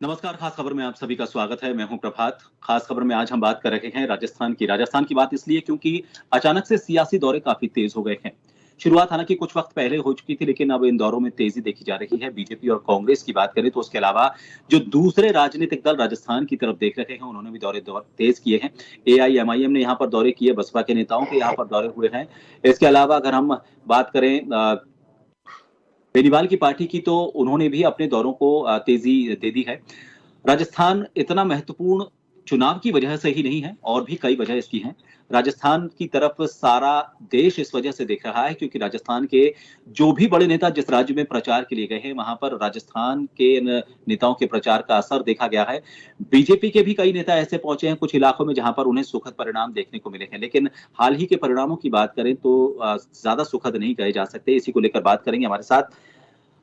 नमस्कार। खास खबर में आप सभी का स्वागत है। मैं हूं प्रभात। खास खबर में आज हम बात कर रहे हैं राजस्थान की बात इसलिए क्योंकि अचानक से सियासी दौरे काफी तेज हो गए हैं। शुरुआत हालांकि कुछ वक्त पहले हो चुकी थी, लेकिन अब इन दौरों में तेजी देखी जा रही है। बीजेपी और कांग्रेस की बात करें तो उसके अलावा जो दूसरे राजनीतिक दल राजस्थान की तरफ देख रहे हैं, उन्होंने भी दौरे तेज किए हैं। एआईएमआईएम ने यहाँ पर दौरे किए, बसपा के नेताओं के यहाँ पर दौरे हुए हैं। इसके अलावा अगर हम बात करें बेनीवाल की पार्टी की, तो उन्होंने भी अपने दौरों को तेजी दे दी है। राजस्थान इतना महत्वपूर्ण चुनाव की वजह से ही नहीं है, और भी कई वजह इसकी हैं। राजस्थान की तरफ सारा देश इस वजह से देख रहा है क्योंकि राजस्थान के जो भी बड़े नेता जिस राज्य में प्रचार के लिए गए हैं, वहां पर राजस्थान के नेताओं के प्रचार का असर देखा गया है। बीजेपी के भी कई नेता ऐसे पहुंचे हैं कुछ इलाकों में जहां पर उन्हें सुखद परिणाम देखने को मिले हैं, लेकिन हाल ही के परिणामों की बात करें तो ज्यादा सुखद नहीं कहे जा सकते। इसी को लेकर बात करेंगे।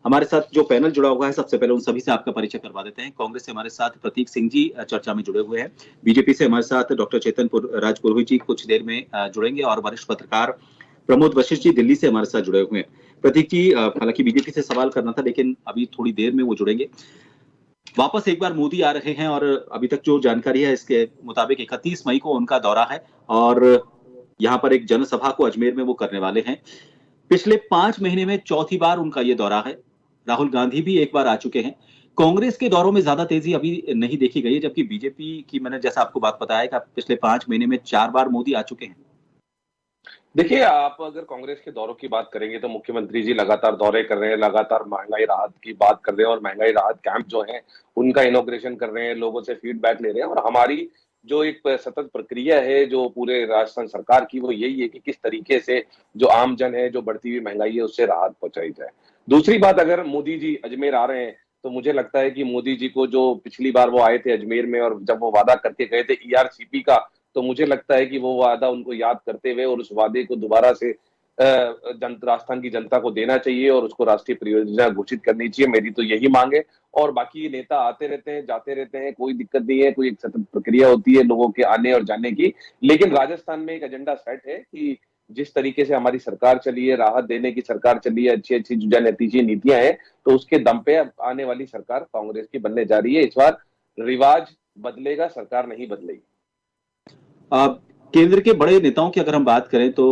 हमारे साथ जो पैनल जुड़ा हुआ है, सबसे पहले उन सभी से आपका परिचय करवा देते हैं। कांग्रेस से हमारे साथ प्रतीक सिंह जी चर्चा में जुड़े हुए हैं। बीजेपी से हमारे साथ डॉक्टर चेतन राज पुरोहित जी कुछ देर में जुड़ेंगे, और वरिष्ठ पत्रकार प्रमोद वशिष्ठ जी दिल्ली से हमारे साथ जुड़े हुए हैं। प्रतीक जी, हालांकि बीजेपी से सवाल करना था, लेकिन अभी थोड़ी देर में वो जुड़ेंगे। वापस एक बार मोदी आ रहे हैं, और अभी तक जो जानकारी है इसके मुताबिक 31 मई को उनका दौरा है, और यहाँ पर एक जनसभा को अजमेर में वो करने वाले हैं। पिछले 5 महीने में चौथी बार उनका ये दौरा है। राहुल गांधी भी एक बार आ चुके हैं। कांग्रेस के दौरों में ज्यादा तेजी अभी नहीं देखी गई है, जबकि बीजेपी की मैंने जैसा आपको बात बताया कि पिछले 5 महीने में 4 बार मोदी आ चुके हैं। देखिए, आप अगर कांग्रेस के दौरों की बात करेंगे तो मुख्यमंत्री जी लगातार दौरे कर रहे हैं, लगातार महंगाई राहत की बात कर रहे हैं और महंगाई राहत कैंप जो है उनका इनॉग्रेशन कर रहे हैं, लोगों से फीडबैक ले रहे हैं। और हमारी जो एक सतत प्रक्रिया है जो पूरे राजस्थान सरकार की, वो यही है कि किस तरीके से जो आम जन है, जो बढ़ती हुई महंगाई है, उससे राहत पहुंचाई जाए। दूसरी बात, अगर मोदी जी अजमेर आ रहे हैं तो मुझे लगता है कि मोदी जी को, जो पिछली बार वो आए थे अजमेर में और जब वो वादा करके गए थे ईआरसीपी का, तो मुझे लगता है कि वो वादा उनको याद करते हुए और उस वादे को दोबारा से राजस्थान की जनता को देना चाहिए और उसको राष्ट्रीय परियोजना घोषित करनी चाहिए। मेरी तो यही मांग है। और बाकी नेता आते रहते हैं, जाते रहते हैं, कोई दिक्कत नहीं है। कोई एक सतत प्रक्रिया होती है लोगों के आने और जाने की। लेकिन राजस्थान में एक एजेंडा सेट है कि जिस तरीके से हमारी सरकार चली है, राहत देने की सरकार चली है, अच्छी अच्छी जो नतीजे नीतियां हैं, तो उसके दम पे आने वाली सरकार कांग्रेस की बनने जा रही है। इस बार रिवाज बदलेगा, सरकार नहीं बदलेगी। केंद्र के बड़े नेताओं की अगर हम बात करें तो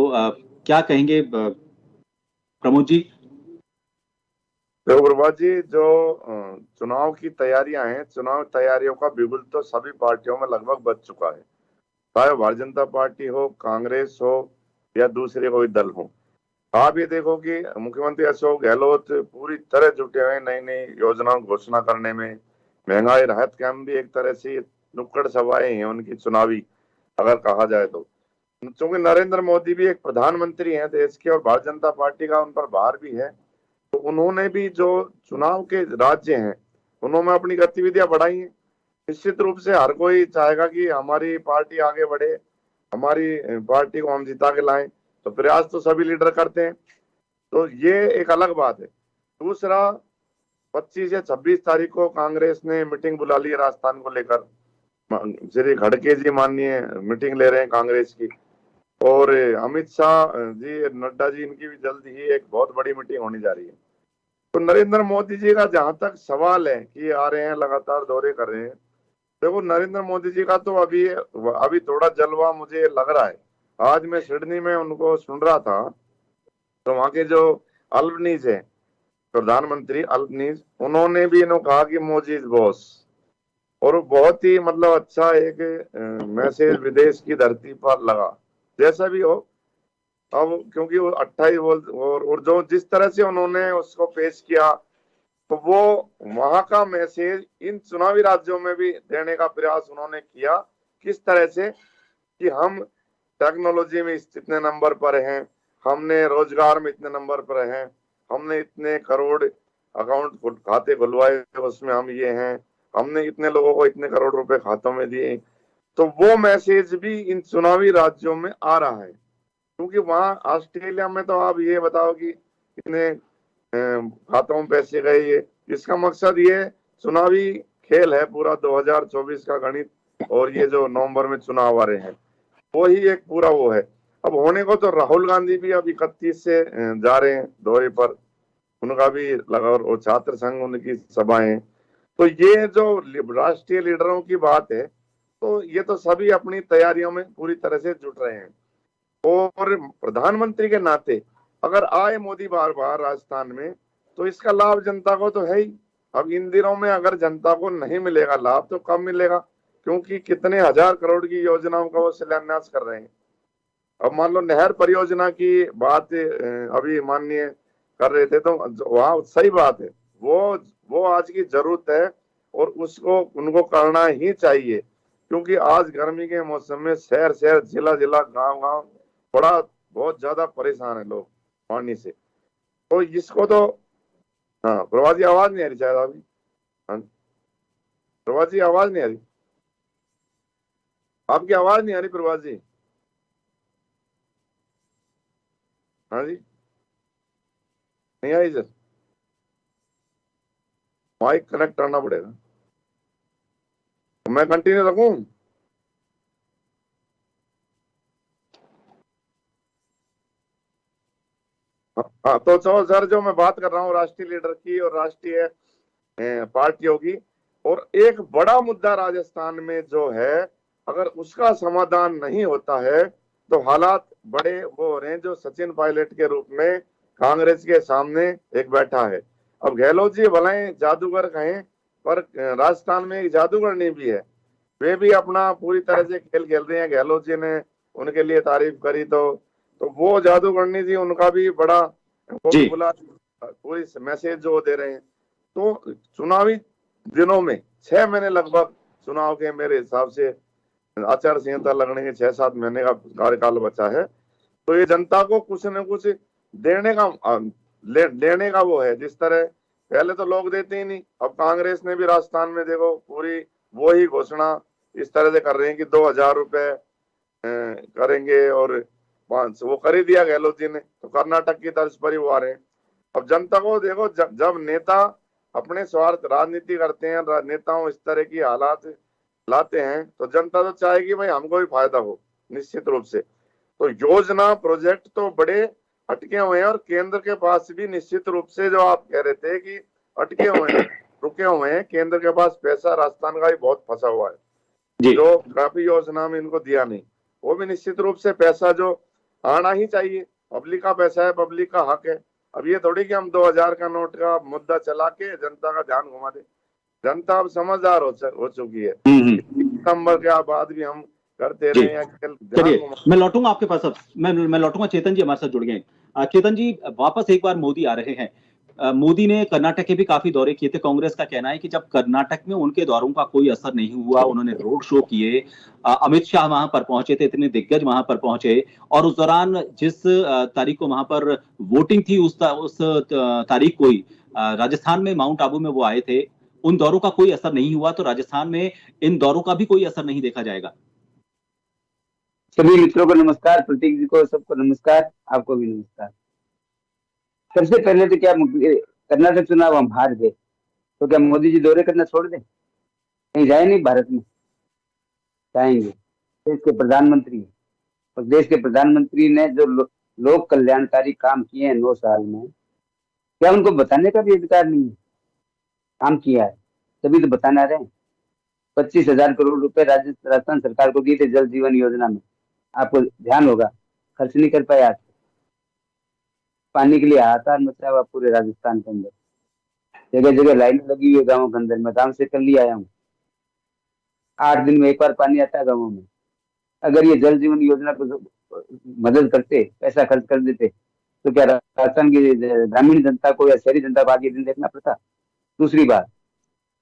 क्या कहेंगे प्रमोद जी? देखो प्रभात जी, जो चुनाव की तैयारियां हैं, चुनाव तैयारियों का बिगुल तो सभी पार्टियों में लगभग बच चुका है। चाहे भारतीय जनता पार्टी हो, कांग्रेस हो या दूसरे कोई दल हो। आप ये देखो कि मुख्यमंत्री अशोक गहलोत पूरी तरह जुटे हुए नई नई योजनाओं की घोषणा करने में। महंगाई राहत कैंप भी एक तरह से नुक्कड़ सभाएं हैं उनकी चुनावी, अगर कहा जाए तो। क्योंकि नरेंद्र मोदी भी एक प्रधानमंत्री हैं देश के और भारतीय जनता पार्टी का उन पर भार भी है, तो उन्होंने भी जो चुनाव के राज्य हैं उन्होंने अपनी गतिविधियां बढ़ाई हैं। निश्चित रूप से हर कोई चाहेगा कि हमारी पार्टी आगे बढ़े, हमारी पार्टी को हम जिता के लाएं, तो प्रयास तो सभी लीडर करते हैं। तो ये एक अलग बात है। दूसरा, 25 या 26 तारीख को कांग्रेस ने मीटिंग बुला ली है राजस्थान को लेकर। श्री खड़गे जी माननीय मीटिंग ले रहे हैं कांग्रेस की, और अमित शाह जी, नड्डा जी, इनकी भी जल्द ही एक बहुत बड़ी मीटिंग होने जा रही है। तो नरेंद्र मोदी जी का जहां तक सवाल है कि आ रहे हैं, लगातार दौरे कर रहे हैं, देखो नरेंद्र मोदी जी का तो अभी थोड़ा जलवा मुझे लग रहा है। आज मैं सिडनी में उनको सुन रहा था, तो वहां के जो अल्बनीज है, प्रधानमंत्री अल्बनीज, उन्होंने भी इन्होंने कहा कि मोदी इज बॉस। और बहुत ही मतलब अच्छा एक मैसेज विदेश की धरती पर लगा। जैसा भी हो, अब क्योंकि वो 28 और जो जिस तरह से उन्होंने उसको पेश किया, तो वो वहां का मैसेज इन चुनावी राज्यों में भी देने का प्रयास उन्होंने किया। किस तरह से कि हम टेक्नोलॉजी में इतने नंबर पर हैं, हमने रोजगार में इतने नंबर पर हैं, हमने इतने करोड़ अकाउंट खाते खुलवाए, उसमें हम ये हैं, हमने इतने लोगों को इतने करोड़ रुपए खातों में दिए। तो वो मैसेज भी इन चुनावी राज्यों में आ रहा है। क्योंकि वहां ऑस्ट्रेलिया में तो आप ये बताओ कि कितने खातों में पैसे गए। ये इसका मकसद ये चुनावी खेल है पूरा 2024 का गणित, और ये जो नवंबर में चुनाव आ रहे हैं वो ही एक पूरा वो है। अब होने को तो राहुल गांधी भी अब 31 से जा रहे हैं दौरे पर, उनका भी लगा, और छात्र संघ उनकी सभाएं। तो ये जो राष्ट्रीय लीडरों की बात है, तो ये तो सभी अपनी तैयारियों में पूरी तरह से जुट रहे हैं। और प्रधानमंत्री के नाते अगर आए मोदी बार बार राजस्थान में, तो इसका लाभ जनता को तो है ही। अब इन दिनों में अगर जनता को नहीं मिलेगा लाभ, तो कब मिलेगा, क्योंकि कितने हजार करोड़ की योजनाओं का वो शिलान्यास कर रहे हैं। अब मान लो नहर परियोजना की बात अभी माननीय कर रहे थे, तो वहाँ सही बात है, वो आज की जरूरत है और उसको उनको करना ही चाहिए, क्योंकि आज गर्मी के मौसम में शहर शहर जिला जिला गांव गांव बड़ा बहुत ज्यादा परेशान है लोग पानी से। तो इसको तो, हाँ प्रभा जी आवाज नहीं आ रही शायद अभी। हाँ प्रभा जी आवाज नहीं आ रही, आपकी आवाज नहीं आ रही प्रभा जी। हाँ जी, नहीं आई सर, माइक कनेक्ट करना पड़ेगा। मैं कंटिन्यू रखूं? हाँ तो चलो सर, जो मैं बात कर रहा हूँ राष्ट्रीय लीडर की और राष्ट्रीय पार्टियों की, और एक बड़ा मुद्दा राजस्थान में जो है, अगर उसका समाधान नहीं होता है तो हालात बड़े वो हो रहे हैं, जो सचिन पायलट के रूप में कांग्रेस के सामने एक बैठा है। अब गहलोत जी भले जादूगर कहें, पर राजस्थान में एक जादूगरनी भी है, वे भी अपना पूरी तरह से खेल खेल रहे हैं। गहलोत जी ने उनके लिए तारीफ करी, तो वो जादूगरनी जी उनका भी बड़ा, वो भी जी बुला पूरी मैसेज जो दे रहे हैं। तो चुनावी दिनों में 6 महीने लगभग चुनाव के मेरे हिसाब से आचार संहिता लगने के 6-7 महीने का कार्यकाल बचा है। तो ये जनता को कुछ न कुछ देने का लेने का वो है। जिस तरह पहले तो लोग देते ही नहीं, अब कांग्रेस ने भी राजस्थान में देखो पूरी वो ही घोषणा इस तरह से कर रहे हैं कि 2,000 रुपए करेंगे, और 500 वो कर ही दिया गहलोत जी ने, तो कर्नाटक की तर्ज पर ही वो आ रहे हैं। अब जनता को देखो, जब नेता अपने स्वार्थ राजनीति करते हैं, नेताओं इस तरह की हालात लाते हैं, तो जनता तो चाहेगी भाई हमको भी फायदा हो निश्चित रूप से। तो योजना प्रोजेक्ट तो बड़े अटके हुए हैं, और केंद्र के पास भी निश्चित रूप से, जो आप कह रहे थे कि अटके हुए हैं, रुके हुए हैं, केंद्र के पास पैसा राजस्थान का भी बहुत फंसा हुआ है, जी जो काफी योजना में इनको दिया नहीं। वो भी निश्चित रूप से पैसा जो आना ही चाहिए, पब्लिक का पैसा है, पब्लिक का हक है। अब ये थोड़ी कि हम 2,000 का नोट का मुद्दा चला के जनता का ध्यान घुमा दे। जनता अब समझदार हो चुकी है। हम्म। नंबर के बाद भी हम करते जी रहे या ध्यान चलिए, घुमा। मैं लौटूंगा आपके पास। अब मैं लौटूंगा, चेतन जी हमारे साथ जुड़ गए हैं। चेतन जी, वापस एक बार मोदी आ रहे हैं। मोदी ने कर्नाटक के भी काफी दौरे किए थे। कांग्रेस का कहना है कि जब कर्नाटक में उनके दौरों का कोई असर नहीं हुआ, उन्होंने रोड शो किए, अमित शाह वहां पर पहुंचे थे, इतने दिग्गज वहां पर पहुंचे, और उस दौरान जिस तारीख को वहां पर वोटिंग थी, उस तारीख को ही राजस्थान में माउंट आबू में वो आए थे। उन दौरों का कोई असर नहीं हुआ, तो राजस्थान में इन दौरों का भी कोई असर नहीं देखा जाएगा। सभी मित्रों को नमस्कार, प्रतीक जी को सबको नमस्कार, आपको भी नमस्कार। सबसे पहले तो क्या कर्नाटक चुनाव हम हार गए, तो क्या मोदी जी दौरे करना छोड़ दें? कहीं जाए नहीं भारत में? जाएंगे। देश के प्रधानमंत्री हैं, और देश के प्रधानमंत्री ने जो लोक कल्याणकारी काम किए हैं 9 साल में, क्या उनको बताने का भी अधिकार नहीं है? काम किया है तभी तो बताना रहे हैं। 25,000 करोड़ रुपए राजस्थान सरकार को दिए थे जल जीवन योजना में, आपको ध्यान होगा, खर्च नहीं कर पाए। आज पानी के लिए हाहाकार मचा हुआ पूरे राजस्थान के अंदर, जगह जगह लाइन लगी हुई है गाँव के अंदर। मैं गाँव से कल ही आया हूँ, 8 दिन में एक बार पानी आता है गाँवों में। अगर ये जल जीवन योजना को मदद करते, पैसा खर्च कर देते, तो क्या राजस्थान की ग्रामीण जनता को या शहरी जनता को आगे दिन देखना पड़ता? दूसरी बात,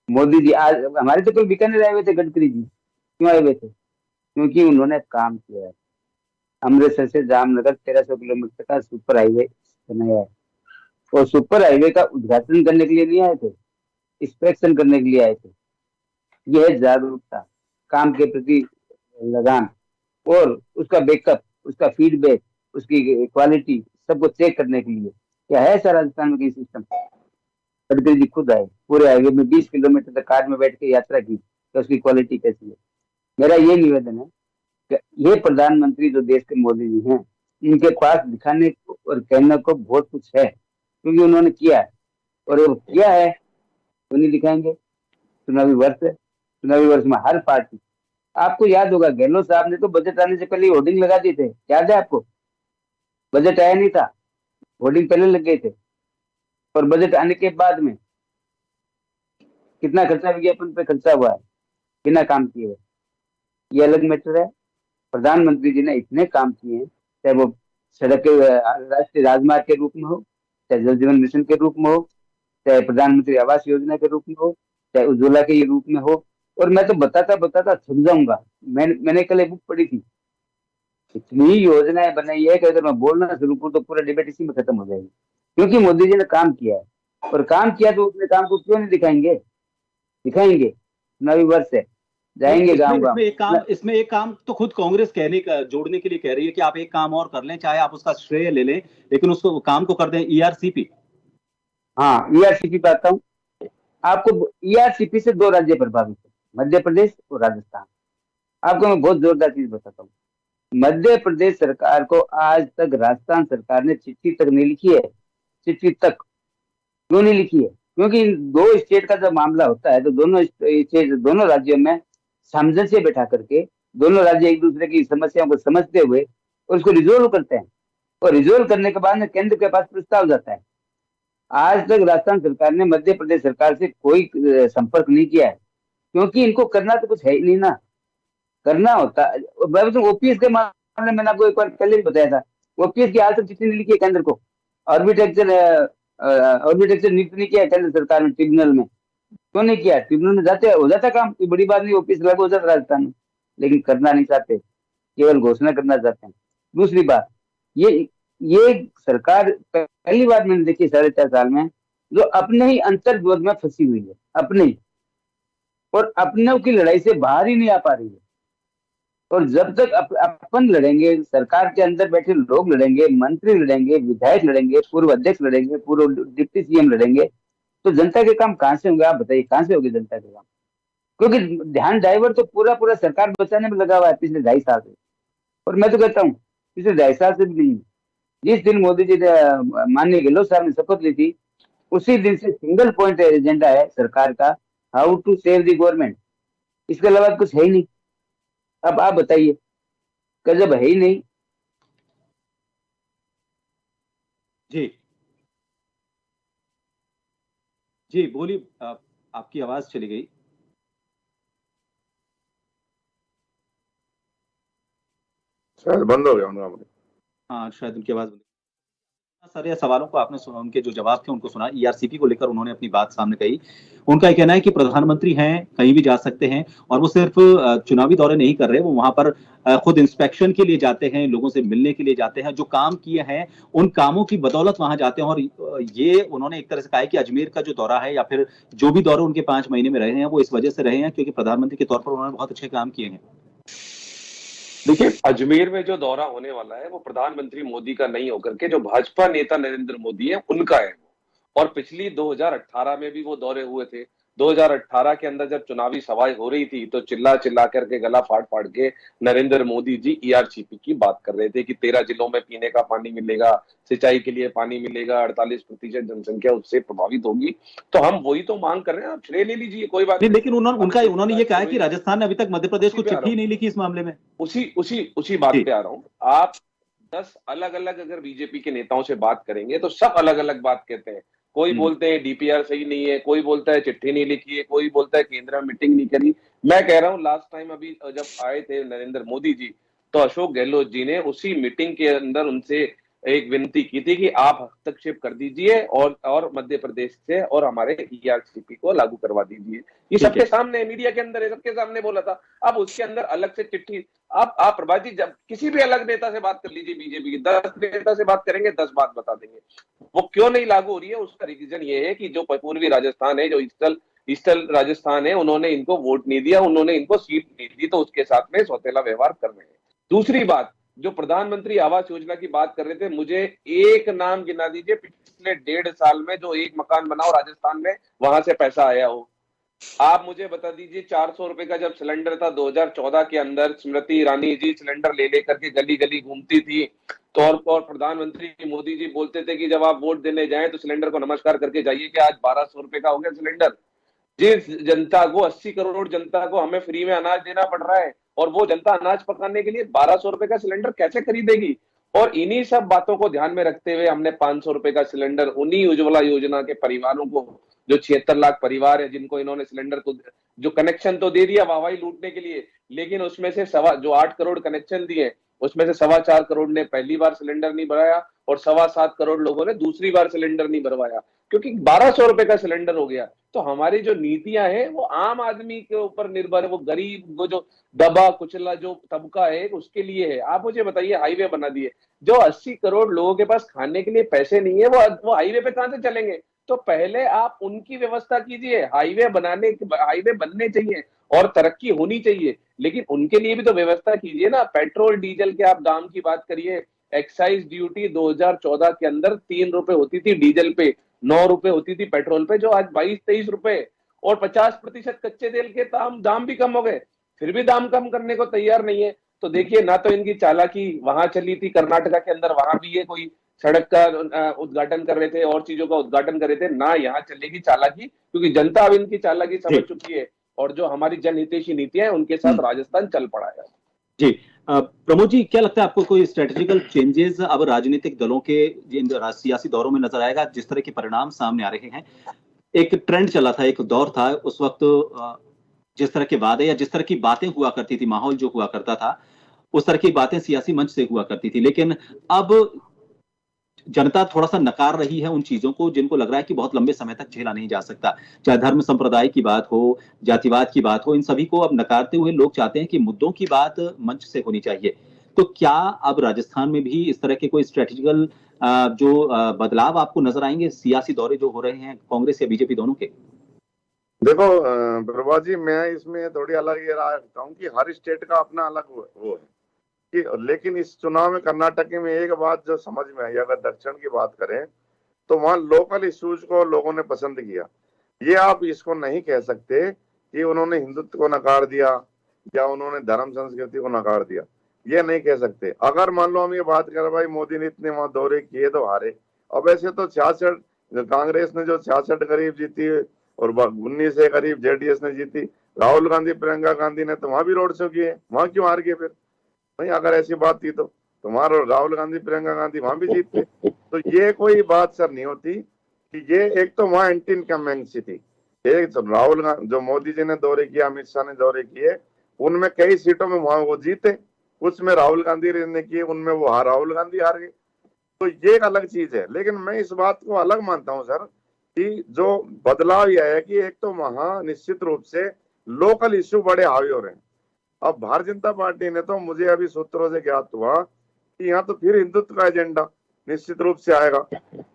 मोदी जी आज हमारे तो कल बीकानेर आए हुए थे, गडकरी जी क्यों आए हुए थे? क्योंकि उन्होंने काम किया है। अमृतसर से जामनगर 1,300 किलोमीटर का सुपर हाईवे बनाया है, और सुपर हाईवे का उद्घाटन करने के लिए नहीं आए थे, इंस्पेक्शन करने के लिए आए थे। यह है जागरूकता, काम के प्रति लगान, और उसका बैकअप, उसका फीडबैक, उसकी क्वालिटी सबको चेक करने के लिए। क्या है सर राजस्थान में कहीं सिस्टम? गडकरी जी खुद आए, पूरे हाईवे में 20 किलोमीटर तक कार में बैठ के यात्रा की, तो उसकी क्वालिटी कैसी है? मेरा ये निवेदन है कि ये प्रधानमंत्री जो देश के मोदी जी हैं, इनके पास दिखाने और कहने को बहुत कुछ है, क्योंकि उन्होंने किया है, और वो किया है तो नहीं दिखाएंगे। चुनावी वर्ष है, चुनावी वर्ष में हर पार्टी, आपको याद होगा गहलोत साहब ने तो बजट आने से पहले होर्डिंग लगा दिए थे, याद है आपको? बजट आया नहीं था, होर्डिंग पहले लग गए थे, और बजट आने के बाद में कितना खर्चा विज्ञापन पे खर्चा हुआ है बिना काम किए हुए, ये अलग मैटर है। प्रधानमंत्री जी ने इतने काम किए हैं, चाहे वो सड़क के राष्ट्रीय राजमार्ग के रूप में हो, चाहे जल जीवन मिशन के रूप में हो, चाहे प्रधानमंत्री आवास योजना के रूप में हो, चाहे उज्ज्वला के रूप में हो। और मैं तो बताता बताता थक जाऊंगा। मैंने कल एक बुक पढ़ी थी, इतनी योजनाएं बनाई है कि अगर मैं बोलना शुरू करूं तो पूरा डिबेट इसी में खत्म हो जाएगी, क्योंकि मोदी जी ने काम किया है। और काम किया तो अपने काम को क्यों नहीं दिखाएंगे? दिखाएंगे, चुनावी वर्ष है, नहीं, जाएंगे गांव इसमें गांव। इसमें एक काम तो खुद कांग्रेस कहने का जोड़ने के लिए कह रही है कि आप एक काम और कर लें, चाहे आप उसका श्रेय ले लें, लेकिन उसको काम को कर दें ईआरसीपी। हाँ, ईआरसीपी पे आता हूँ। आपको ईआरसीपी से 2 राज्य प्रभावित है, मध्य प्रदेश और राजस्थान। आपको मैं बहुत जोरदार चीज बताता हूँ। मध्य प्रदेश सरकार को आज तक राजस्थान सरकार ने चिट्ठी तक नहीं लिखी है, चिट्ठी तक। क्यों नहीं लिखी है? क्योंकि इन 2 स्टेट का जब मामला होता है तो दोनों स्टेट, दोनों राज्यों में सामंजस्य बैठा करके दोनों राज्य एक दूसरे की समस्याओं को समझते हुए और उसको रिजोल्व करते हैं, और रिजोल्व करने के बाद में केंद्र के पास प्रस्ताव जाता है। आज तक राजस्थान सरकार ने मध्य प्रदेश सरकार से कोई संपर्क नहीं किया है, क्योंकि इनको करना तो कुछ है ही नहीं ना। करना होता, ओपीएस के मामले में मैंने आपको एक बार पहले भी बताया था, ओपीएस की आज तक चिट्ठी नहीं लिखी है केंद्र को। आर्बिट्रेटर आर्बिट्रेटर नियुक्त नहीं किया है केंद्र सरकार ने ट्रिब्यूनल में। क्यों नहीं किया? ट्रिब्यूनल में जाते हो जाता काम, कोई बड़ी बात नहीं, ओपीएस लागू हो जाता राजस्थान में। लेकिन करना नहीं चाहते, केवल घोषणा करना चाहते हैं। दूसरी बात, ये सरकार पहली बार मैंने देखी 4.5 साल में जो अपने ही अंतर्विरोध में फंसी हुई है, अपने ही, और अपनों की लड़ाई से बाहर ही नहीं आ पा रही है। और जब तक अपन लड़ेंगे, सरकार के अंदर बैठे लोग लड़ेंगे, मंत्री लड़ेंगे, विधायक लड़ेंगे, पूर्व अध्यक्ष लड़ेंगे, पूर्व डिप्टी सीएम लड़ेंगे, तो जनता के काम कहाँ से होंगे? आप बताइए, कहाँ से होंगे जनता के काम? क्योंकि ध्यान डाइवर्ट तो पूरा पूरा सरकार बचाने में लगा हुआ है पिछले 2.5 साल से। और मैं तो कहता हूँ पिछले 2.5 साल से भी नहीं। जिस दिन मोदी जी ने, माननीय गहलोत साहब ने शपथ ली थी, उसी दिन से सिंगल पॉइंट एजेंडा है सरकार का, how to save the government. इसके अलावा कुछ है ही नहीं। अब आप बताइए, जब है ही नहीं। जी जी बोलिए, आपकी आवाज चली गई। शायद बंद हो गया उनका। हाँ, शायद उनकी आवाज सारे सवालों को आपने सुना, उनके जो जवाब थे उनको सुना। ईआरसीपी को लेकर उन्होंने अपनी बात सामने कही। उनका ये कहना है कि प्रधानमंत्री हैं, कहीं भी जा सकते हैं, और वो सिर्फ चुनावी दौरे नहीं कर रहे, वो वहां पर खुद इंस्पेक्शन के लिए जाते हैं, लोगों से मिलने के लिए जाते हैं, जो काम किए हैं उन कामों की बदौलत वहां जाते हैं। और ये उन्होंने एक तरह से कहा है कि अजमेर का जो दौरा है या फिर जो भी दौरे उनके 5 महीने में रहे हैं, वो इस वजह से रहे हैं क्योंकि प्रधानमंत्री के तौर पर उन्होंने बहुत अच्छे काम किए हैं। देखिए, अजमेर में जो दौरा होने वाला है वो प्रधानमंत्री मोदी का नहीं होकर के जो भाजपा नेता नरेंद्र मोदी है उनका है। और पिछली 2018 में भी वो दौरे हुए थे। 2018 के अंदर जब चुनावी सभाएं हो रही थी तो चिल्ला चिल्ला करके गला फाड़ फाड़ के नरेंद्र मोदी जी ईआरसीपी की बात कर रहे थे कि 13 जिलों में पीने का पानी मिलेगा, सिंचाई के लिए पानी मिलेगा, 48% जनसंख्या उससे प्रभावित होगी। तो हम वही तो मांग कर रहे हैं, आप श्रेय ले लीजिए, कोई बात नहीं। लेकिन उन्होंने ये कहा है कि राजस्थान ने अभी तक मध्य प्रदेश को चिट्ठी नहीं लिखी इस मामले में। उसी बात पे आ रहा हूँ। आप 10 अलग अलग अगर बीजेपी के नेताओं से बात करेंगे तो सब अलग अलग बात कहते हैं। कोई बोलते हैं डीपीआर सही नहीं है, कोई बोलता है चिट्ठी नहीं लिखी है, कोई बोलता है केंद्र में मीटिंग नहीं करी। मैं कह रहा हूं लास्ट टाइम अभी जब आए थे नरेंद्र मोदी जी, तो अशोक गहलोत जी ने उसी मीटिंग के अंदर उनसे एक विनती की थी कि आप हस्तक्षेप कर दीजिए और मध्य प्रदेश से और हमारे ईआरसीपी को लागू करवा दीजिए। ये सबके सामने, मीडिया के अंदर है, सबके सामने बोला था। अब उसके अंदर अलग से चिट्ठी, आप प्रभात जी जब किसी भी अलग नेता से बात कर लीजिए, बीजेपी की 10 नेता से बात करेंगे, 10 बात बता देंगे। वो क्यों नहीं लागू हो रही है उसका रीजन ये है कि जो पूर्वी राजस्थान है, जो ईस्टर्न राजस्थान है, उन्होंने इनको वोट नहीं दिया, उन्होंने इनको सीट नहीं दी, तो उसके साथ में सौतेला व्यवहार कर रहे हैं। दूसरी बात, जो प्रधानमंत्री आवास योजना की बात कर रहे थे, मुझे एक नाम गिना दीजिए पिछले 1.5 साल में जो एक मकान बना हो राजस्थान में, वहां से पैसा आया हो। आप मुझे बता दीजिए, 400 रुपए का जब सिलेंडर था 2014 के अंदर, स्मृति ईरानी जी सिलेंडर ले लेकर के गली गली घूमती थी, तो और प्रधानमंत्री मोदी जी बोलते थे कि जब आप वोट देने जाएं तो सिलेंडर को नमस्कार करके जाइए कि आज 1200 रुपए का हो गया सिलेंडर। जिस जनता को 80 करोड़ जनता को हमें फ्री में अनाज देना पड़ रहा है, और वो जनता अनाज पकाने के लिए 1200 रुपए का सिलेंडर कैसे खरीदेगी? और इन्हीं सब बातों को ध्यान में रखते हुए हमने 500 रुपए का सिलेंडर उन्हीं उज्ज्वला योजना के परिवारों को, जो 76 लाख परिवार है जिनको इन्होंने सिलेंडर तो जो कनेक्शन तो दे दिया वाहवाही लूटने के लिए, लेकिन उसमें से जो 8 करोड़ कनेक्शन दिए, उसमें से 4.25 करोड़ ने पहली बार सिलेंडर नहीं भराया और 7.25 करोड़ लोगों ने दूसरी बार सिलेंडर नहीं भरवाया, क्योंकि 1200 रुपए का सिलेंडर हो गया। तो हमारी जो नीतियां हैं वो आम आदमी के ऊपर निर्भर है, वो गरीब, वो जो दबा कुचला जो तबका है उसके लिए है। आप मुझे बताइए, हाईवे बना दिए, जो 80 करोड़ लोगों के पास खाने के लिए पैसे नहीं है, वो हाईवे पे कहां से चलेंगे? तो पहले आप उनकी व्यवस्था कीजिए, हाईवे बनने चाहिए और तरक्की होनी चाहिए, लेकिन उनके लिए भी तो व्यवस्था कीजिए ना। पेट्रोल डीजल के आप दाम की बात करिए, एक्साइज ड्यूटी 2014 के अंदर 3 रुपए होती थी डीजल पे, 9 रुपए होती थी पेट्रोल पे, जो आज 22-23 रुपए, और 50% कच्चे तेल के दाम भी कम हो गए, फिर भी दाम कम करने को तैयार नहीं है। तो देखिए, ना तो इनकी चालाकी वहां चली थी कर्नाटका के अंदर, वहां भी ये कोई सड़क का उद्घाटन कर रहे थे और चीजों का उद्घाटन कर रहे थे, ना यहाँ चलेगी चालाकी, क्योंकि जनता अब इनकी चालाकी समझ चुकी है, और जो हमारी जनहितैषी नीतियां हैं उनके साथ राजस्थान चल पड़ा है। जी। प्रमोद जी, क्या लगता है आपको, कोई स्ट्रेटेजिकल चेंजेस अब राजनीतिक दलों के जिन सियासी दौरों में नजर आएगा, जिस तरह के परिणाम सामने आ रहे हैं? एक ट्रेंड चला था, एक दौर था उस वक्त, जिस तरह के वादे या जिस तरह की बातें हुआ करती थी, माहौल जो हुआ करता था, उस तरह की बातें सियासी मंच से हुआ करती थी, लेकिन अब जनता थोड़ा सा नकार रही है उन चीजों को जिनको लग रहा है कि बहुत लंबे समय तक झेला नहीं जा सकता। चाहे धर्म संप्रदाय की बात हो, जातिवाद की बात हो, इन सभी को अब नकारते हुए लोग चाहते हैं कि मुद्दों की बात मंच से होनी चाहिए। तो क्या अब राजस्थान में भी इस तरह के कोई स्ट्रेटेजिकल जो बदलाव आपको नजर आएंगे, सियासी दौरे जो हो रहे हैं कांग्रेस या बीजेपी दोनों के? देखो प्रभा जी, मैं इसमें थोड़ी अलग ये राय रखता हूँ कि हर स्टेट का अपना अलग वो है कि, लेकिन इस चुनाव में कर्नाटक में एक बात जो समझ में आई, अगर दक्षिण की बात करें तो वहां लोकल इश्यूज को लोगों ने पसंद किया। ये आप इसको नहीं कह सकते कि उन्होंने हिंदुत्व को नकार दिया या उन्होंने धर्म संस्कृति को नकार दिया, ये नहीं कह सकते। अगर मान लो हम ये बात करें भाई मोदी ने इतने वहां दौरे किए तो हारे, अब ऐसे तो 66 कांग्रेस ने जो 66 करीब जीती और 19 से करीब जेडीएस ने जीती, राहुल गांधी प्रियंका गांधी ने तो वहां भी रोड शो किए, वहां क्यों हार गए? फिर नहीं, अगर ऐसी बात थी तो तुम्हारा राहुल गांधी प्रियंका गांधी वहां भी जीतते। तो ये कोई बात सर नहीं होती कि ये, एक तो वहां एंटी इनकम्बेंसी थी, एक तो राहुल गांधी जो मोदी जी ने दौरे किया, अमित शाह ने दौरे किए, उनमें कई सीटों में वहां वो जीते, उसमें राहुल गांधी ने किए, उनमें वो राहुल गांधी हार गए। तो ये एक अलग चीज है। लेकिन मैं इस बात को अलग मानता हूं सर कि जो बदलाव यह है कि एक तो वहां निश्चित रूप से लोकल इश्यू बड़े हावी हो रहे हैं। अब भारतीय जनता पार्टी ने तो, मुझे अभी सूत्रों से ज्ञात हुआ कि यहाँ तो फिर हिंदुत्व का एजेंडा निश्चित रूप से आएगा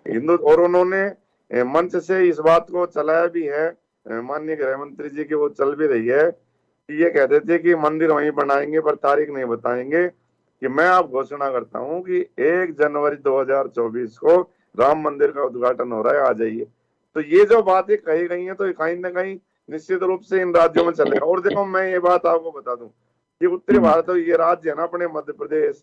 हिंदू, और उन्होंने मंच से इस बात को चलाया भी है, माननीय गृह मंत्री जी की वो चल भी रही है कि ये कहते थे कि मंदिर वहीं बनाएंगे पर तारीख नहीं बताएंगे, कि मैं आप घोषणा करता हूं कि 1 जनवरी 2024 को राम मंदिर का उद्घाटन हो रहा है, आ जाइए। तो ये जो बातें कही गई हैं तो कहीं ना कहीं निश्चित रूप से इन राज्यों में चलेगा। और देखो, मैं ये बात आपको बता दूं कि उत्तरी भारत ये राज्य है ना, अपने मध्य प्रदेश,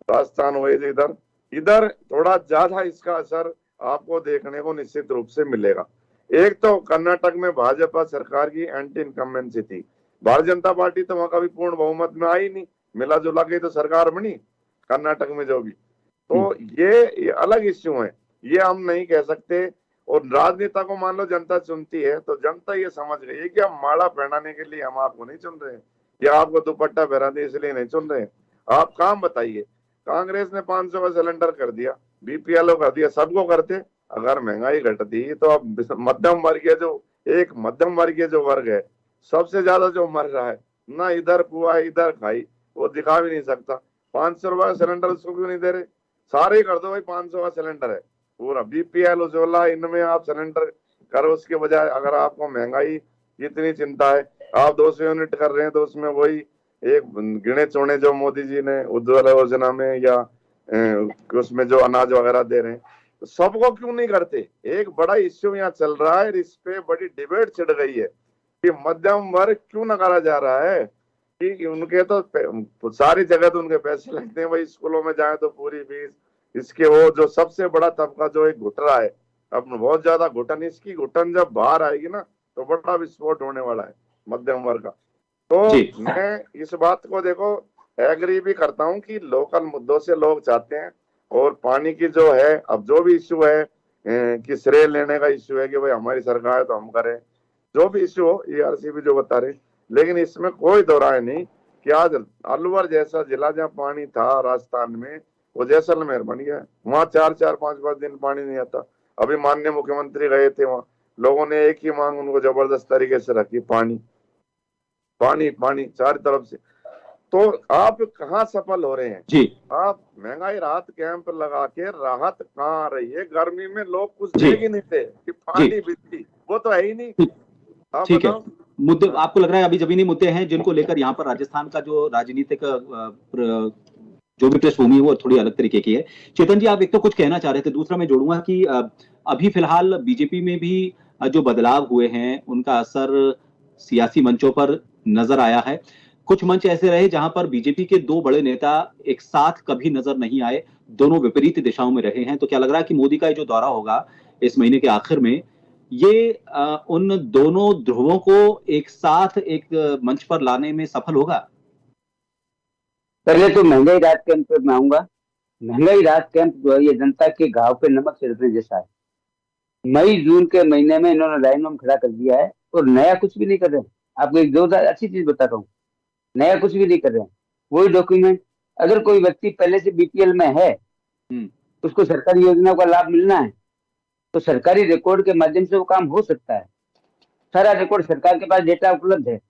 राजस्थान हो, इधर इधर थोड़ा ज्यादा इसका असर आपको देखने को निश्चित रूप से मिलेगा। एक तो कर्नाटक में भाजपा सरकार की एंटी इनकम्बेंसी थी, भारतीय जनता पार्टी तो वहां कभी पूर्ण बहुमत में आई नहीं, मिला जुला के तो सरकार बनी कर्नाटक में जो भी। तो ये अलग इश्यू है, ये हम नहीं कह सकते। और राजनेता को मान लो जनता चुनती है तो जनता ये समझ गई है कि हम माला पहनाने के लिए हम आपको नहीं चुन रहे हैं, या आपको दुपट्टा पहना दे इसलिए नहीं चुन रहे हैं। आप काम बताइए। कांग्रेस ने 500 का सिलेंडर कर दिया, बीपीएलओ कर दिया, सबको करते। अगर महंगाई घटती तो अब मध्यम वर्गीय मध्यम वर्गीय जो वर्ग है, सबसे ज्यादा जो मर रहा है ना, इधर कुआ इधर खाई, वो दिखा भी नहीं सकता। 500 रुपए का सिलेंडर उसको क्यों नहीं दे रहे? सारे ही कर दो भाई, 500 का सिलेंडर है पूरा, बीपीएल उज्ज्वला इनमें आप सिलेंडर करो। उसके बजाय अगर आपको महंगाई की इतनी चिंता है, आप 200 यूनिट कर रहे हैं तो उसमें वही एक गिने चुने जो मोदी जी ने उज्ज्वला योजना में या उसमें जो अनाज वगैरह दे रहे हैं, तो सबको क्यों नहीं करते? एक बड़ा इश्यू यहाँ चल रहा है, इस पे बड़ी डिबेट छिड़ गई है कि मध्यम वर्ग क्यों नकारा जा रहा है, कि उनके तो सारी जगह तो उनके पैसे लगते हैं भाई, स्कूलों में जाए तो पूरी फीस, इसके वो जो सबसे बड़ा तबका जो एक घुट रहा है, अब बहुत ज्यादा घुटन, इसकी घुटन जब बाहर आएगी ना तो बड़ा विस्फोट होने वाला है मध्यम वर्ग का। तो जी मैं इस बात को देखो एग्री भी करता हूँ कि लोकल मुद्दों से लोग चाहते हैं, और पानी की जो है अब जो भी इश्यू है कि श्रेय लेने का इश्यू है कि भाई हमारी सरकार है तो हम करें, जो भी इश्यू हो ईआरसी भी जो बता रहे, लेकिन इसमें कोई दो राय नहीं कि आज अलवर जैसा जिला जहाँ पानी था राजस्थान में, वो जैसलमेर बन गया। वहां 4-4 5-5 दिन पानी नहीं आता। अभी माननीय मुख्यमंत्री गए थे वहां, लोगों ने एक ही मांग उनको जबरदस्त तरीके से रखी, पानी पानी पानी चार तरफ से। तो आप कहाँ सफल हो रहे हैं? जी आप महंगाई राहत कैंप लगा के राहत कहाँ आ रही है? गर्मी में लोग कुछ जी देख ही नहीं थे कि पानी बिजली वो तो है ही नहीं। ठीक आप ठीक है। बताओ। मुद्दे हाँ। आपको लग रहा है अभी जमीनी मुद्दे हैं जिनको लेकर यहाँ पर राजस्थान का जो राजनीतिक जो भी पृष्ठभूमि है वो थोड़ी अलग तरीके की है। चेतन जी, आप एक तो कुछ कहना चाह रहे थे, दूसरा मैं जोड़ूंगा कि अभी फिलहाल बीजेपी में भी जो बदलाव हुए हैं उनका असर सियासी मंचों पर नजर आया है। कुछ मंच ऐसे रहे जहां पर बीजेपी के दो बड़े नेता एक साथ कभी नजर नहीं आए, दोनों विपरीत दिशाओं में रहे हैं। तो क्या लग रहा है कि मोदी का ये जो दौरा होगा इस महीने के आखिर में, ये उन दोनों ध्रुवों को एक साथ एक मंच पर लाने में सफल होगा? पहले तो महंगाई राहत कैंप पे मैं आऊंगा। महंगाई राहत कैंप जो है ये जनता के घाव पे नमक छिड़कने जैसा है। मई जून के महीने में इन्होंने लाइनों में खड़ा कर दिया है और नया कुछ भी नहीं कर रहे हैं। आपको एक जोरदार अच्छी चीज बताता हूँ, नया कुछ भी नहीं कर रहे हैं। वही डॉक्यूमेंट, अगर कोई व्यक्ति पहले से बीपीएल में है, हम्म, उसको सरकारी योजनाओं का लाभ मिलना है, तो सरकारी रिकॉर्ड के माध्यम से वो काम हो सकता है। सारा रिकॉर्ड सरकार के पास डेटा उपलब्ध है,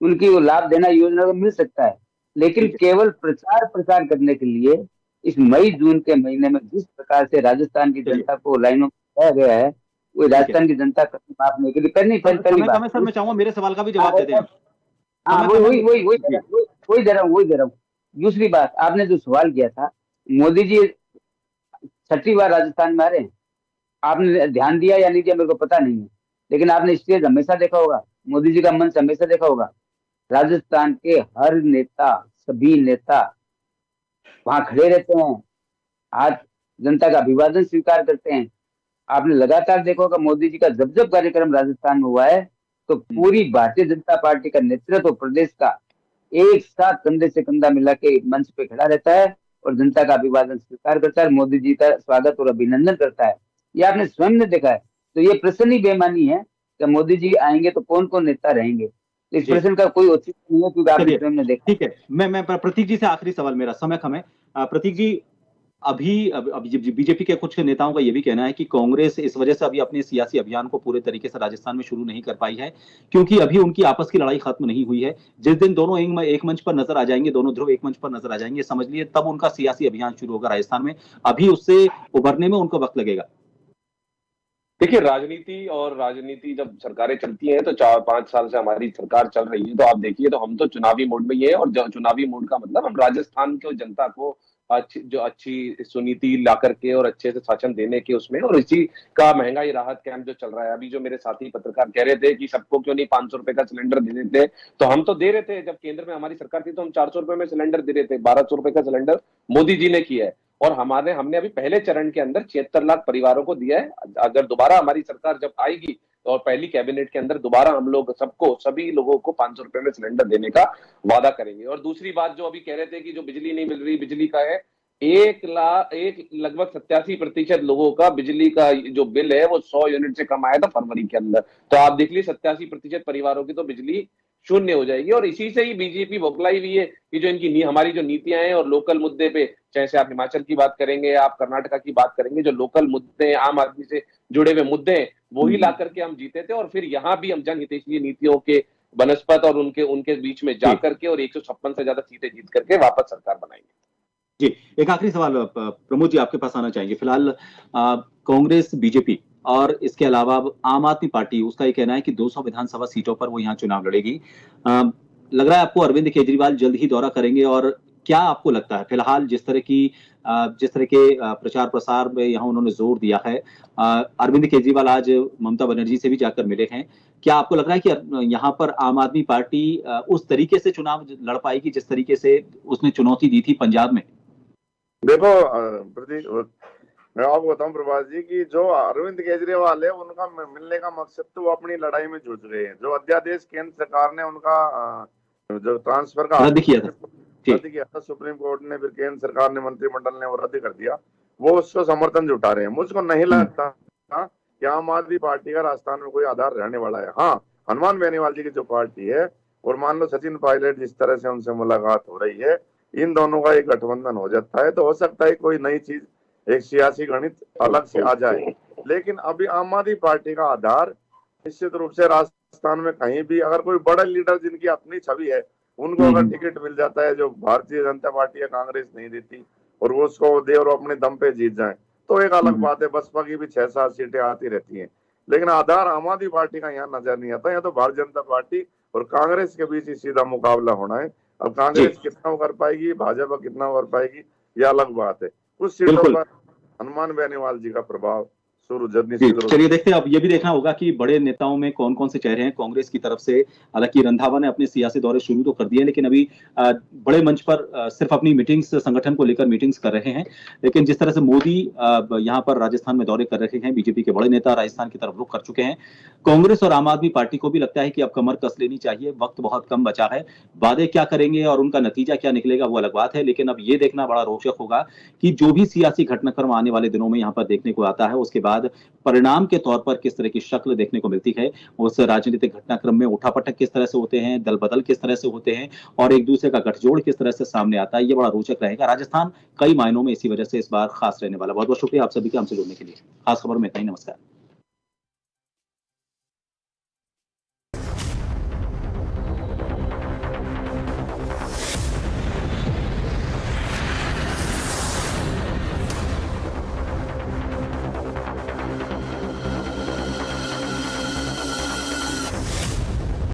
उनकी वो लाभ देना योजना को मिल सकता है। लेकिन ठीक है। केवल प्रचार प्रसार करने के लिए इस मई जून के महीने में जिस प्रकार से राजस्थान की चलिए, जनता को लाइनों में लाया गया है, वो ठीक है। राजस्थान की जनता कभी माफ नहीं करेगी। पहली पहली पहली समय समय बात सर, मैं चाहूंगा मेरे सवाल का भी जवाब दे दें आप। हाँ, समय वही समय वही वही वही दे जी रहा हूँ, वही दे रहा हूँ, वही दे रहा हूँ। दूसरी बात, आपने जो सवाल किया था, मोदी जी 6ठी बार राजस्थान में आ रहे हैं। आपने ध्यान दिया या नहीं दिया मेरे को पता नहीं है, लेकिन आपने स्टेज हमेशा देखा होगा, मोदी जी का मंच हमेशा देखा होगा। राजस्थान के हर नेता, सभी नेता वहां खड़े रहते हैं, आज जनता का अभिवादन स्वीकार करते हैं। आपने लगातार देखा होगा मोदी जी का जब जब कार्यक्रम राजस्थान में हुआ है, तो पूरी भारतीय जनता पार्टी का नेतृत्व प्रदेश का एक साथ कंधे से कंधा मिला के मंच पे खड़ा रहता है और जनता का अभिवादन स्वीकार करता है, मोदी जी का स्वागत और अभिनंदन करता है। ये आपने स्वयं ने देखा है। तो ये प्रश्न ही बेमानी है कि मोदी जी आएंगे तो कौन कौन नेता रहेंगे। इस जी प्रश्न का कोई औचित्य नहीं है, क्योंकि आपने चलिए, स्वयं ने देखा। ठीक है। मैं प्रतीक जी से आखिरी सवाल, मेरा समय कम है। प्रतीक जी, अभी बीजेपी के कुछ नेताओं का यह भी कहना है कि कांग्रेस इस वजह से अभी अपने सियासी अभियान को पूरे तरीके से राजस्थान में शुरू नहीं कर पाई है क्योंकि अभी उनकी आपस की लड़ाई खत्म नहीं हुई है। जिस दिन दोनों एक मंच पर नजर आ जाएंगे, दोनों ध्रुव एक मंच पर नजर आ जाएंगे, समझ लिए तब उनका सियासी अभियान शुरू होगा राजस्थान में। अभी उससे उभरने में उनको वक्त लगेगा। देखिए, राजनीति जब सरकारें चलती हैं तो 4-5 साल से हमारी सरकार चल रही है, तो आप देखिए तो हम तो चुनावी मोड में ही है। और चुनावी मोड का मतलब हम राजस्थान के जनता को अच्छी सुनीति ला करके और अच्छे से शासन देने के उसमें, और इसी का महंगाई राहत कैंप जो चल रहा है। अभी जो मेरे साथी पत्रकार कह रहे थे कि सबको क्यों नहीं 500 रुपए का सिलेंडर दे देते, तो हम तो दे रहे थे। जब केंद्र में हमारी सरकार थी तो हम 400 रुपए में सिलेंडर दे रहे थे। 1200 रुपए का सिलेंडर मोदी जी ने किया है, और हमने अभी पहले चरण के अंदर 76 लाख परिवारों को दिया है। अगर दोबारा हमारी सरकार जब आएगी और पहली कैबिनेट के अंदर दोबारा हम लोग सभी लोगों को 500 रुपए में सिलेंडर देने का वादा करेंगे। और दूसरी बात जो अभी कह रहे थे कि जो बिजली नहीं मिल रही, बिजली का है, लगभग 87% लोगों का बिजली का जो बिल है वो 100 यूनिट से कम आया था फरवरी के अंदर। तो आप देख लीजिए 87% परिवारों की तो बिजली शून्य हो जाएगी। और इसी से ही बीजेपी बौखलाई हुई है कि जो हमारी जो नीतियां हैं और लोकल मुद्दे पे, चाहे से आप हिमाचल की बात करेंगे, आप कर्नाटका की बात करेंगे, जो लोकल मुद्दे हैं, आम आदमी से जुड़े हुए मुद्दे हैं, वही ला करके हम जीते थे। और फिर यहाँ भी हम जनहितैषी नीतियों के बनस्पत और उनके बीच में जा करके और 156 से ज्यादा सीटें जीत करके वापस सरकार बनाएंगे। जी, एक आखिरी सवाल प्रमोद जी आपके पास आना चाहेंगे। फिलहाल कांग्रेस, बीजेपी और इसके अलावा आम आदमी पार्टी, उसका ये कहना है कि 200 विधानसभा सीटों पर वो यहाँ चुनाव लड़ेगी। लग रहा है आपको अरविंद केजरीवाल जल्द ही दौरा करेंगे, और क्या आपको लगता है फिलहाल जिस तरह के प्रचार प्रसार में यहाँ उन्होंने जोर दिया है, अरविंद केजरीवाल आज ममता बनर्जी से भी जाकर मिले हैं, क्या आपको लग रहा है कि यहाँ पर आम आदमी पार्टी उस तरीके से चुनाव लड़ पाएगी जिस तरीके से उसने चुनौती दी थी पंजाब में? देखो प्रतीक, मैं आपको बताऊं प्रभात जी कि जो अरविंद केजरीवाल है उनका मिलने का मकसद तो वो अपनी लड़ाई में जूझ गए हैं। जो अध्यादेश केंद्र सरकार ने उनका जो ट्रांसफर का रद्द किया था। रद्द किया था सुप्रीम कोर्ट ने, फिर केंद्र सरकार ने, मंत्रिमंडल ने वो रद्द कर दिया, वो उसको समर्थन जुटा रहे हैं। मुझको नहीं लगता कि आम आदमी पार्टी का राजस्थान में कोई आधार रहने वाला है। हाँ, हनुमान बेनीवाल जी की जो पार्टी है और मान लो सचिन पायलट जिस तरह से उनसे मुलाकात हो रही है, इन दोनों का एक गठबंधन हो जाता है तो हो सकता है कोई नई चीज, एक सियासी गणित अलग से आ जाए। लेकिन अभी आम आदमी पार्टी का आधार निश्चित रूप से राजस्थान में कहीं भी अगर कोई बड़ा लीडर जिनकी अपनी छवि है उनको अगर टिकट मिल जाता है जो भारतीय जनता पार्टी या कांग्रेस नहीं देती और वो उसको दे और अपने दम पे जीत जाए तो एक अलग बात है। बसपा की भी 6-7 सीटें आती रहती हैं, लेकिन आधार आम आदमी पार्टी का यहाँ नजर नहीं आता। यहाँ तो भारतीय जनता पार्टी और कांग्रेस के बीच ही सीधा मुकाबला होना है। अब कांग्रेस कितना कर पाएगी, भाजपा कितना कर पाएगी, यह अलग बात है। कुछ सीटों पर हनुमान बेनीवाल जी का प्रभाव शुरू चलिए देखते हैं। अब ये भी देखना होगा कि बड़े नेताओं में कौन कौन से चेहरे हैं कांग्रेस की तरफ से। हालांकि रंधावा ने अपने सियासी दौरे शुरू तो कर दिए, लेकिन अभी बड़े मंच पर सिर्फ अपनी मीटिंग्स, संगठन को लेकर मीटिंग्स कर रहे हैं। लेकिन जिस तरह से मोदी यहाँ पर राजस्थान में दौरे कर रहे हैं, बीजेपी के बड़े नेता राजस्थान की तरफ रुख कर चुके हैं। कांग्रेस और आम आदमी पार्टी को भी लगता है कि अब कमर कस लेनी चाहिए, वक्त बहुत कम बचा है। वादे क्या करेंगे और उनका नतीजा क्या निकलेगा वो अलग बात है, लेकिन अब ये देखना बड़ा रोचक होगा कि जो भी सियासी घटनाक्रम आने वाले दिनों में यहाँ पर देखने को आता है, उसके बाद परिणाम के तौर पर किस तरह की शक्ल देखने को मिलती है। उस राजनीतिक घटनाक्रम में उठापटक किस तरह से होते हैं, दल बदल किस तरह से होते हैं और एक दूसरे का गठजोड़ किस तरह से सामने आता है, ये बड़ा रोचक रहेगा। राजस्थान कई मायनों में इसी वजह से इस बार खास रहने वाला। बहुत बहुत शुक्रिया आप सभी के हमसे जुड़ने के लिए। खास खबर में इतना ही। नमस्कार।